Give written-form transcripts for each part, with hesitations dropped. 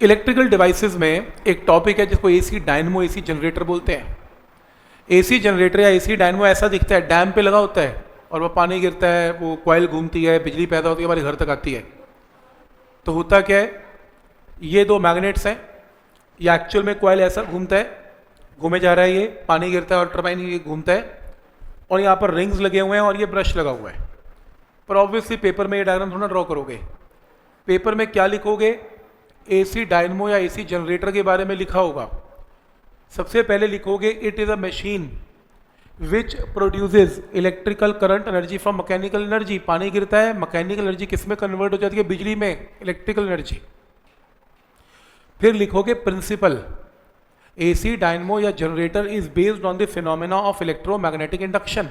Electrical devices में एक topic है जिसको एसी डायनमो एसी जनरेटर बोलते हैं। एसी जनरेटर या एसी डायनमो ऐसा दिखता है, डैम पे लगा होता है और वो पानी गिरता है, वो कॉइल घूमती है, बिजली पैदा होती है, हमारे घर तक आती है। तो होता क्या है, ये दो मैग्नेट्स हैं, या एक्चुअल में कॉइल ऐसा घूमता है, घूमे जा रहा है, ये पानी गिरता है और टर्बाइन ये घूमता है, और यहाँ पर रिंग्स लगे हुए हैं और ये ब्रश लगा हुआ है। पर ऑब्वियसली पेपर में ये डायग्राम थोड़ा ड्रॉ करोगे, पेपर में क्या लिखोगे, एसी डायनमो या एसी जनरेटर के बारे में लिखा होगा। सबसे पहले लिखोगे it is a machine which produces electrical current energy from mechanical energy. पानी गिरता है, मैकेनिकल एनर्जी किस में कन्वर्ट हो जाती है, बिजली में, इलेक्ट्रिकल एनर्जी। फिर लिखोगे प्रिंसिपल, एसी डायनमो या generator is based on the phenomena of electromagnetic induction.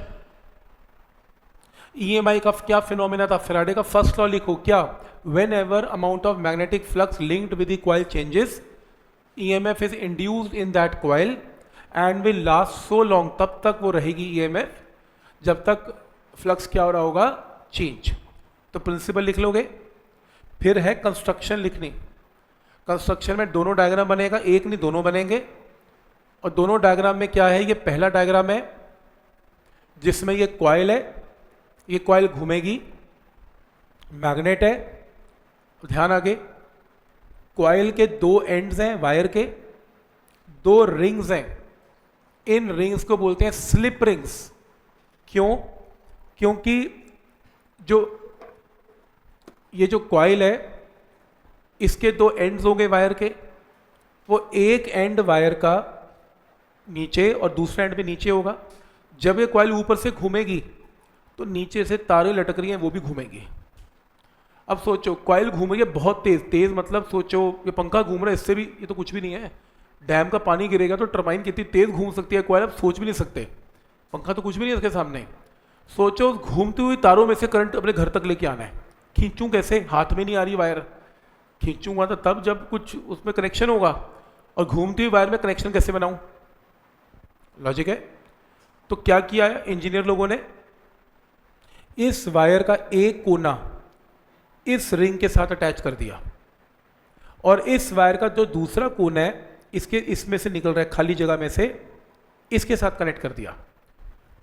EMI का क्या फिनोमेना था, फैराडे का फर्स्ट लॉ लिखो, क्या, when ever amount of magnetic flux linked with the coil changes EMF is induced in that coil and will last so long, तब तक वो रहेगी ईएमएफ जब तक फ्लक्स क्या हो रहा होगा, चेंज। तो प्रिंसिपल लिख लोगे। फिर है कंस्ट्रक्शन लिखनी। कंस्ट्रक्शन में दोनों डायग्राम बनेगा, एक नहीं दोनों बनेंगे। और दोनों डायग्राम में क्या है, ये पहला डायग्राम है जिसमें ये कॉइल है, ये कॉइल घूमेगी, मैग्नेट है, ध्यान आगे, कॉइल के दो एंड्स हैं, वायर के दो रिंग्स हैं, इन रिंग्स को बोलते हैं स्लिप रिंग्स। क्यों, क्योंकि ये जो कॉइल है इसके दो एंड्स होंगे वायर के, वो एक एंड वायर का नीचे और दूसरा एंड भी नीचे होगा। जब ये कॉइल ऊपर से घूमेगी तो नीचे से तारें लटक रही हैं, वो भी घूमेंगी। अब सोचो कॉइल घूम रही है बहुत तेज, तेज मतलब सोचो ये पंखा घूम रहा है, इससे भी ये तो कुछ भी नहीं है। डैम का पानी गिरेगा तो टरबाइन कितनी तेज घूम सकती है कॉइल, आप सोच भी नहीं सकते। पंखा तो कुछ भी नहीं है इसके सामने। सोचो घूमती हुई तारों में से करंट अपने घर तक लेके आना है, खींचूं कैसे, हाथ में नहीं आ रही वायर, खींचूंगा तो तब जब कुछ उसमें कनेक्शन होगा, और घूमती हुई वायर में कनेक्शन कैसे बनाऊं, लॉजिक है। तो क्या किया है इंजीनियर लोगों ने, इस वायर का एक कोना इस रिंग के साथ अटैच कर दिया, और इस वायर का जो दूसरा कोना है इसमें से निकल रहा है खाली जगह में से, इसके साथ कनेक्ट कर दिया।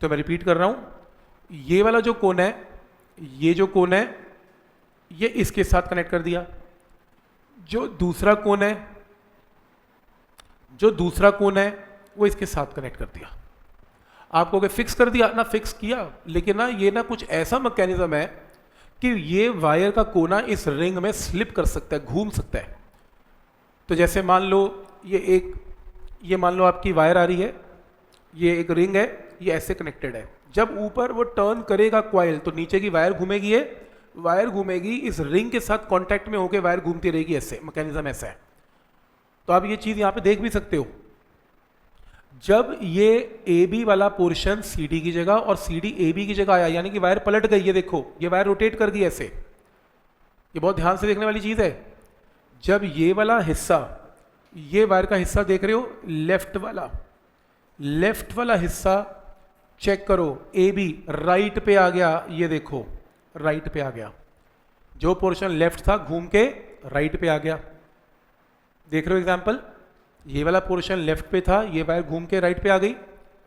तो मैं रिपीट कर रहा हूं, ये वाला जो कोना है, ये जो कोना है, ये इसके साथ कनेक्ट कर दिया। जो दूसरा कोना है वो इसके साथ कनेक्ट कर दिया। आप कहोगे फिक्स कर दिया ना, फिक्स किया, लेकिन ना ये ना कुछ ऐसा मैकेनिज्म है कि ये वायर का कोना इस रिंग में स्लिप कर सकता है, घूम सकता है। तो जैसे मान लो ये मान लो आपकी वायर आ रही है, ये एक रिंग है, ये ऐसे कनेक्टेड है। जब ऊपर वो टर्न करेगा कॉइल तो नीचे की वायर घूमेगी, ये वायर घूमेगी, इस रिंग के साथ कांटेक्ट में होकर वायर घूमती रहेगी, ऐसे मैकेनिज्म ऐसा है। तो आप ये चीज यहां पे देख भी सकते हो, जब ये ए बी वाला पोर्शन सी डी की जगह और सी डी ए बी की जगह आया, यानी कि वायर पलट गई, ये देखो ये वायर रोटेट कर गई ऐसे। ये बहुत ध्यान से देखने वाली चीज है। जब ये वाला हिस्सा, ये वायर का हिस्सा देख रहे हो, लेफ्ट वाला हिस्सा चेक करो, ए बी राइट पे आ गया, ये देखो राइट पे आ गया। जो पोर्शन लेफ्ट था घूम के राइट पे आ गया। देख रहे हो एग्जांपल, ये वाला पोर्शन लेफ्ट पे था, ये वायर घूम के राइट पे आ गई,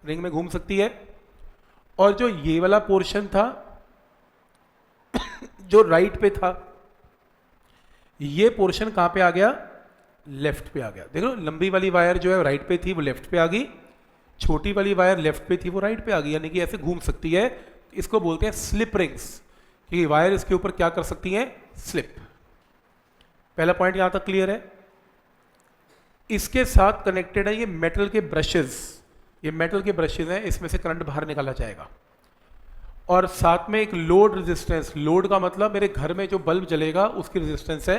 रिंग में घूम सकती है। और जो ये वाला पोर्शन था जो राइट पे था, ये पोर्शन कहां पे आ गया, लेफ्ट पे आ गया। देखो लंबी वाली वायर जो है राइट पे थी वो लेफ्ट पे आ गई, छोटी वाली वायर लेफ्ट पे थी वो राइट पे आ गई, यानी कि ऐसे घूम सकती है। इसको बोलते हैं स्लिप रिंग्स, क्योंकि वायर इसके ऊपर क्या कर सकती है, स्लिप। पहला पॉइंट यहां तक क्लियर है। इसके साथ कनेक्टेड है ये मेटल के ब्रशेस, ये मेटल के ब्रशेस हैं, इसमें से करंट बाहर निकाला जाएगा। और साथ में एक लोड रेजिस्टेंस, लोड का मतलब मेरे घर में जो बल्ब जलेगा उसकी रेजिस्टेंस है,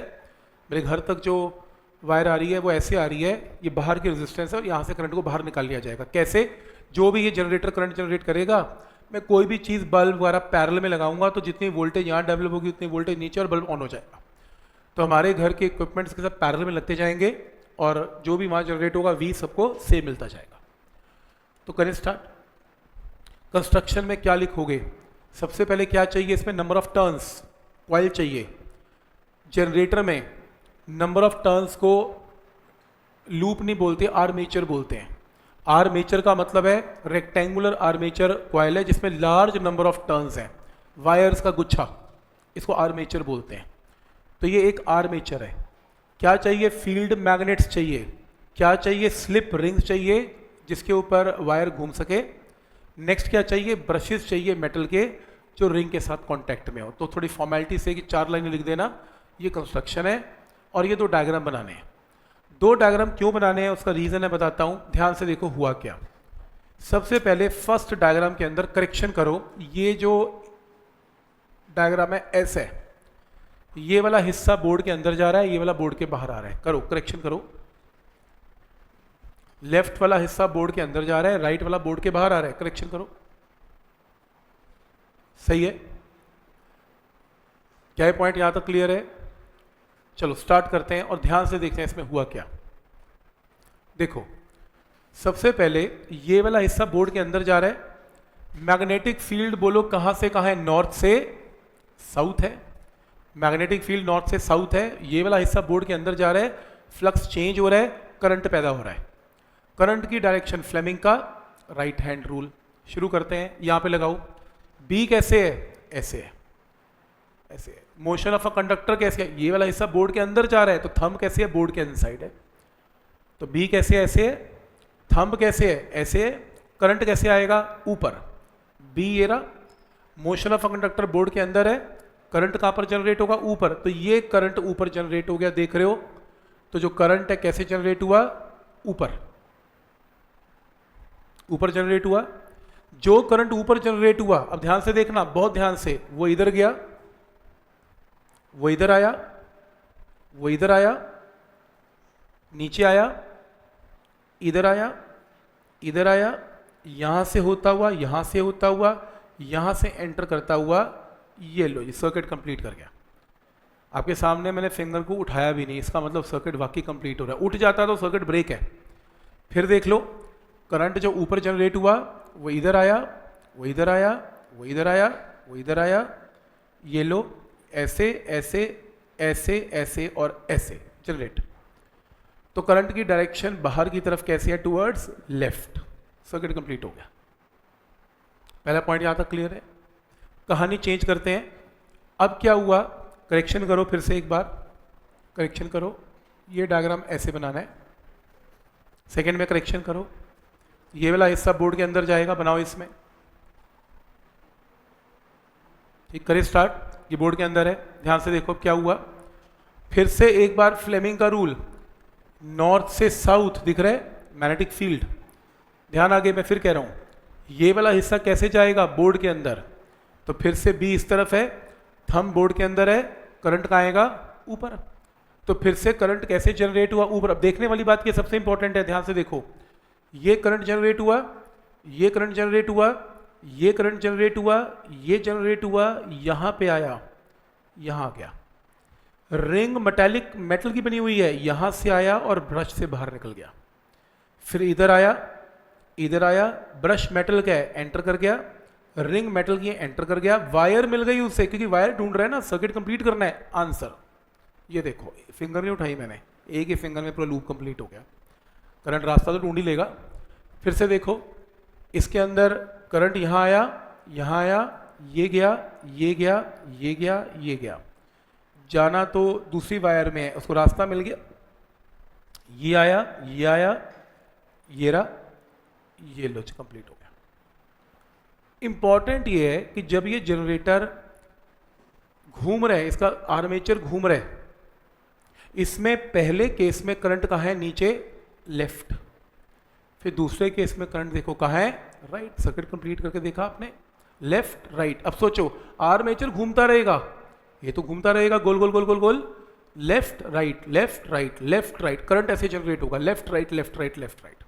मेरे घर तक जो वायर आ रही है वो ऐसे आ रही है, ये बाहर की रेजिस्टेंस है, और यहाँ से करंट को बाहर निकाल लिया जाएगा। कैसे, जो भी ये जनरेटर करंट जनरेट करेगा, मैं कोई भी चीज़ बल्ब वगैरह पैरेलल में लगाऊंगा तो जितनी वोल्टेज यहाँ डेवलप होगी उतनी वोल्टेज नीचे और बल्ब ऑन हो जाएगा। तो हमारे घर के इक्विपमेंट्स के साथ पैरेलल में लगते जाएंगे और जो भी वहाँ जनरेट होगा वी सबको सेम मिलता जाएगा। तो करें स्टार्ट। कंस्ट्रक्शन में क्या लिखोगे, सबसे पहले क्या चाहिए इसमें, नंबर ऑफ टर्न्स, कॉइल चाहिए। जनरेटर में नंबर ऑफ टर्न्स को लूप नहीं बोलते, आर्मेचर बोलते हैं। आर्मेचर का मतलब है रेक्टेंगुलर आर्मेचर कॉइल है जिसमें लार्ज नंबर ऑफ टर्न्स हैं, वायर्स का गुच्छा, इसको आर्मेचर बोलते हैं। तो ये एक आर्मेचर है। क्या चाहिए? फील्ड मैग्नेट्स चाहिए। क्या चाहिए? स्लिप रिंग्स चाहिए जिसके ऊपर वायर घूम सके। नेक्स्ट क्या चाहिए? ब्रशेस चाहिए मेटल के जो रिंग के साथ कांटेक्ट में हो। तो थोड़ी फॉर्मेलिटी से कि 4 लाइनें लिख देना, ये कंस्ट्रक्शन है और ये 2 डायग्राम बनाने हैं। 2 डायग्राम क्यों बनाने हैं उसका रीज़न है, बताता हूँ। ध्यान से देखो हुआ क्या। सबसे पहले फर्स्ट डायग्राम के अंदर करेक्शन करो। ये जो डायग्राम है ऐसे है, ये वाला हिस्सा बोर्ड के अंदर जा रहा है, ये वाला बोर्ड के बाहर आ रहा है। करो करेक्शन करो। लेफ्ट वाला हिस्सा बोर्ड के अंदर जा रहा है, राइट वाला बोर्ड के बाहर आ रहा है। करेक्शन करो। सही है? क्या ये पॉइंट यहां तक क्लियर है? चलो स्टार्ट करते हैं और ध्यान से देखते हैं इसमें हुआ क्या। देखो सबसे पहले ये वाला हिस्सा बोर्ड के अंदर जा रहा है। मैग्नेटिक फील्ड बोलो कहां से कहां है? नॉर्थ से साउथ है। मैग्नेटिक फील्ड नॉर्थ से साउथ है। ये वाला हिस्सा बोर्ड के अंदर जा रहा है, फ्लक्स चेंज हो रहा है, करंट पैदा हो रहा है। करंट की डायरेक्शन फ्लेमिंग का राइट हैंड रूल। शुरू करते हैं, यहां पे लगाओ। बी कैसे है? ऐसे है, ऐसे है। मोशन ऑफ अ कंडक्टर कैसे है? ये वाला हिस्सा बोर्ड के अंदर जा रहा है, तो थंब कैसे है? बोर्ड के इनसाइड है। तो बी कैसे है? ऐसे है। थंब कैसे है? ऐसे है। करंट कैसे आएगा? ऊपर। बी ये रहा। Motion of a conductor board के अंदर है, करंट कहां पर जनरेट होगा? ऊपर। तो ये करंट ऊपर जनरेट हो गया, देख रहे हो? तो जो करंट है कैसे जनरेट हुआ? ऊपर, ऊपर जनरेट हुआ। जो करंट ऊपर जनरेट हुआ, अब ध्यान से देखना, बहुत ध्यान से, वो इधर गया, वो इधर आया, वो इधर आया, नीचे आया, इधर आया, इधर आया, यहां से होता हुआ, यहां से होता हुआ, यहां से एंटर करता हुआ, ये लो, ये सर्किट कंप्लीट कर गया। आपके सामने मैंने फिंगर को उठाया भी नहीं, इसका मतलब सर्किट वाकई कंप्लीट हो रहा है। उठ जाता तो सर्किट ब्रेक है। फिर देख लो, करंट जो ऊपर जनरेट हुआ वो इधर आया, वो इधर आया, वो इधर आया, वो इधर आया, ये लो, ऐसे ऐसे ऐसे ऐसे और ऐसे जनरेट। तो करंट की डायरेक्शन बाहर की तरफ कैसे है? Towards left. सर्किट कंप्लीट हो गया। पहला पॉइंट यहां तक क्लियर है। कहानी चेंज करते हैं। अब क्या हुआ? करेक्शन करो फिर से एक बार, करेक्शन करो। ये डायग्राम ऐसे बनाना है। सेकंड में करेक्शन करो। ये वाला हिस्सा बोर्ड के अंदर जाएगा, बनाओ इसमें। ठीक, करे स्टार्ट। ये बोर्ड के अंदर है, ध्यान से देखो क्या हुआ। फिर से एक बार फ्लेमिंग का रूल, नॉर्थ से साउथ दिख रहा है मैग्नेटिक फील्ड। ध्यान आगे मैं फिर कह रहा हूं, ये वाला हिस्सा कैसे जाएगा? बोर्ड के अंदर। तो फिर से बी इस तरफ है, थंब बोर्ड के अंदर है, करंट कहाँ आएगा? ऊपर। तो फिर से करंट कैसे जनरेट हुआ? ऊपर। अब देखने वाली बात ये सबसे इंपॉर्टेंट है, ध्यान से देखो। ये करंट जनरेट हुआ, ये करंट जनरेट हुआ, ये करंट जनरेट हुआ, ये जनरेट हुआ, यहां पे आया, यहां आ गया। रिंग मेटालिक मेटल की बनी हुई है, यहां से आया और ब्रश से बाहर निकल गया। फिर इधर आया, इधर आया, ब्रश मेटल का है, एंटर कर गया, रिंग मेटल की एंटर कर गया, वायर मिल गई उससे, क्योंकि वायर ढूंढ रहा है ना, सर्किट कंप्लीट करना है। आंसर ये देखो, फिंगर नहीं उठाई मैंने, एक ही फिंगर में पूरा लूप कंप्लीट हो गया। करंट रास्ता तो ढूंढ ही लेगा। फिर से देखो, इसके अंदर करंट यहाँ आया, यहाँ आया, ये गया, ये गया, ये गया, ये गया। जाना तो दूसरी वायर में है, उसको रास्ता मिल गया। ये आया, ये आया, ये रहा, ये लो, कंप्लीट हो गया। इंपॉर्टेंट ये है कि जब ये जनरेटर घूम रहे हैं, इसका आर्मेचर घूम रहे हैं, इसमें पहले केस में करंट कहाँ है? नीचे लेफ्ट। फिर दूसरे केस में करंट देखो कहाँ है? राइट। सर्किट कंप्लीट करके देखा आपने, लेफ्ट राइट। अब सोचो, आर्मेचर घूमता रहेगा, ये तो घूमता रहेगा गोल गोल गोल गोल गोल, left right left right left right, current ऐसे जनरेट होगा, left right left right left right.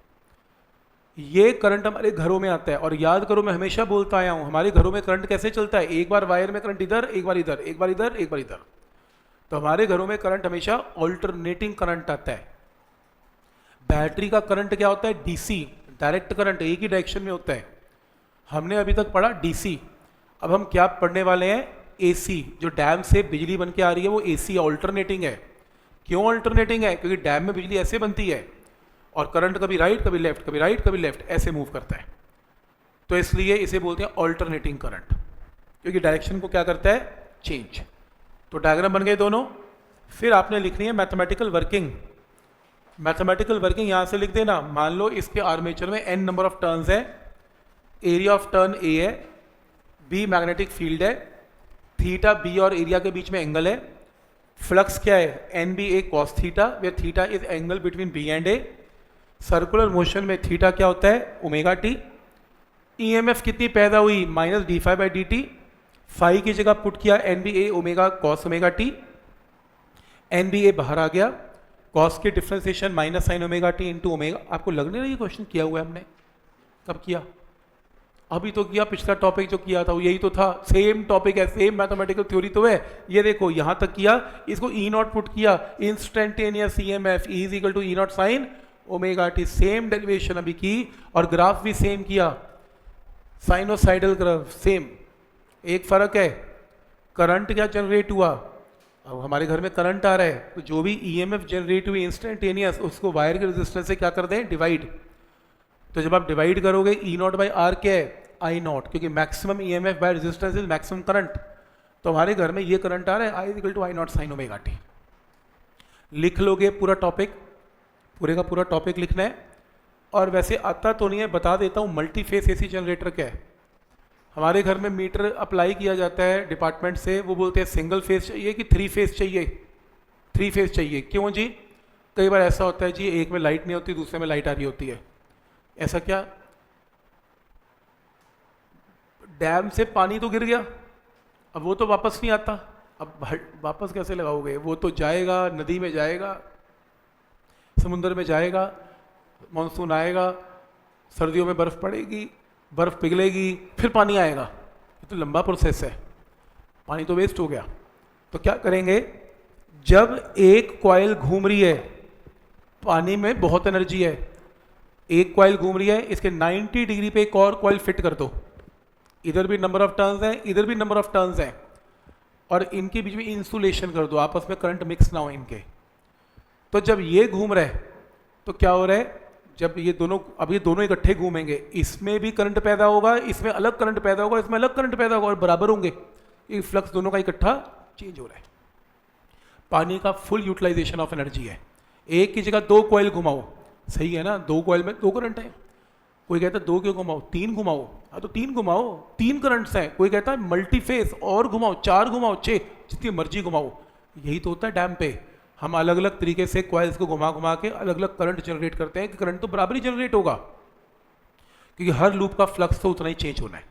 ये करंट हमारे घरों में आता है। और याद करो, मैं हमेशा बोलता आया हूं, हमारे घरों में करंट कैसे चलता है? एक बार वायर में करंट इधर, एक बार इधर, एक बार इधर, एक बार इधर। तो हमारे घरों में करंट हमेशा ऑल्टरनेटिंग करंट आता है। बैटरी का करंट क्या होता है? डीसी, डायरेक्ट करंट, एक ही डायरेक्शन में होता है। हमने अभी तक पढ़ा डीसी, अब हम क्या पढ़ने वाले हैं? एसी। जो डैम से बिजली बन के आ रही है वो एसी ऑल्टरनेटिंग है। क्यों अल्टरनेटिंग है? क्योंकि डैम में बिजली ऐसे बनती है और करंट कभी राइट कभी लेफ्ट, कभी राइट कभी लेफ्ट ऐसे मूव करता है, तो इसलिए इसे बोलते हैं अल्टरनेटिंग करंट, क्योंकि डायरेक्शन को क्या करता है? चेंज। तो डायग्राम बन गए दोनों। फिर आपने लिखनी है मैथमेटिकल वर्किंग। मैथमेटिकल वर्किंग यहाँ से लिख देना। मान लो इसके आर्मेचर में n नंबर ऑफ टर्न्स है, एरिया ऑफ टर्न a है, b मैग्नेटिक फील्ड है, थीटा b और एरिया के बीच में एंगल है, फ्लक्स क्या है? NBA cos theta, where theta is angle between b and a। Circular motion में थीटा क्या होता है? Omega t. EMF कितनी पैदा हुई? Minus d phi by d t. Phi की जगह पुट किया NBA omega cos omega t, NBA बाहर आ गया, कॉस की differentiation minus sine omega t into omega. आपको लगने लगा ये क्वेश्चन किया हुआ है हमने? कब किया? अभी तो किया। पिछला टॉपिक जो किया था वो यही तो था, सेम टॉपिक है, सेम मैथमेटिकल थ्योरी तो है। ये देखो यहाँ तक किया, इसको ई नॉट पुट किया, instantaneous EMF is equal to E naught sine omega t. Same derivation अभी की और ग्राफ भी सेम किया, साइनोसाइडल ग्राफ सेम। एक फर्क है, करंट क्या जनरेट हुआ? अब हमारे घर में करंट आ रहा है तो जो भी EMF जनरेट हुई इंस्टेंटेनियस, उसको वायर के रेजिस्टेंस से क्या कर दें? डिवाइड। तो जब आप डिवाइड करोगे ई नॉट बाई आर क्या है? आई नॉट, क्योंकि maximum EMF by resistance is maximum current. तो हमारे घर में ये करंट आ रहा है, I equal to I naught sine omega t. लिख लोगे पूरा टॉपिक, पूरे का पूरा टॉपिक लिखना है। और वैसे आता तो नहीं है, बता देता हूँ, मल्टी फेस AC जनरेटर क्या है। हमारे घर में मीटर अप्लाई किया जाता है डिपार्टमेंट से, वो बोलते हैं सिंगल फेस चाहिए कि 3 फेस चाहिए? 3 फेस चाहिए। क्यों जी? कई बार ऐसा होता है जी, एक में लाइट नहीं होती, दूसरे में लाइट आ रही होती है। ऐसा क्या? डैम से पानी तो गिर गया, अब वो तो वापस नहीं आता, अब वापस कैसे लगाओगे? वो तो जाएगा, नदी में जाएगा, समुद्र में जाएगा, मानसून आएगा, सर्दियों में बर्फ़ पड़ेगी, बर्फ़ पिघलेगी, फिर पानी आएगा। ये तो लंबा प्रोसेस है, पानी तो वेस्ट हो गया। तो क्या करेंगे? जब एक कॉइल घूम रही है, पानी में बहुत एनर्जी है, एक कॉइल घूम रही है, इसके 90 डिग्री पे एक और कॉइल फिट कर दो, इधर भी नंबर ऑफ टर्न्स हैं, इधर भी नंबर ऑफ टर्न्स हैं, और इनके बीच में इंसुलेशन कर दो, आपस में करंट मिक्स ना हो इनके। तो जब ये घूम रहे तो क्या हो रहा है? जब ये दोनों, अब ये दोनों इकट्ठे घूमेंगे, इसमें भी करंट पैदा होगा, इसमें अलग करंट पैदा होगा, इसमें अलग करंट पैदा होगा, और बराबर होंगे। ये फ्लक्स दोनों का इकट्ठा चेंज हो रहा है। पानी का फुल यूटिलाइजेशन ऑफ एनर्जी है। एक की जगह 2 कॉइल घुमाओ, सही है ना? 2 कॉइल में 2 करंट है। कोई कहता है 2 क्यों घुमाओ? 3 घुमाओ। हाँ तो 3 घुमाओ, 3 करंट्स हैं। कोई कहता है मल्टी फेस और घुमाओ, 4 घुमाओ, 6, जितनी मर्जी घुमाओ। यही तो होता है डैम पे, हम अलग अलग तरीके से कॉइल्स को घुमा घुमा के अलग अलग करंट जनरेट करते हैं कि करंट तो बराबर ही जनरेट होगा, क्योंकि हर लूप का फ्लक्स तो उतना ही चेंज होना है।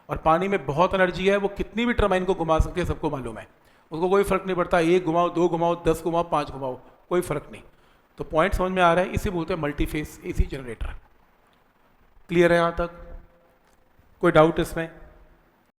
और पानी में बहुत एनर्जी है, वो कितनी भी टर्बाइन को घुमा सकते हैं, सबको मालूम है, उसको कोई फर्क नहीं पड़ता, 1 घुमाओ, 2 घुमाओ, 10 घुमाओ, 5 घुमाओ, कोई फर्क नहीं। तो पॉइंट समझ में आ रहा है? इसे बोलते हैं multi face AC generator. Clear है यहाँ तक? कोई डाउट इसमें?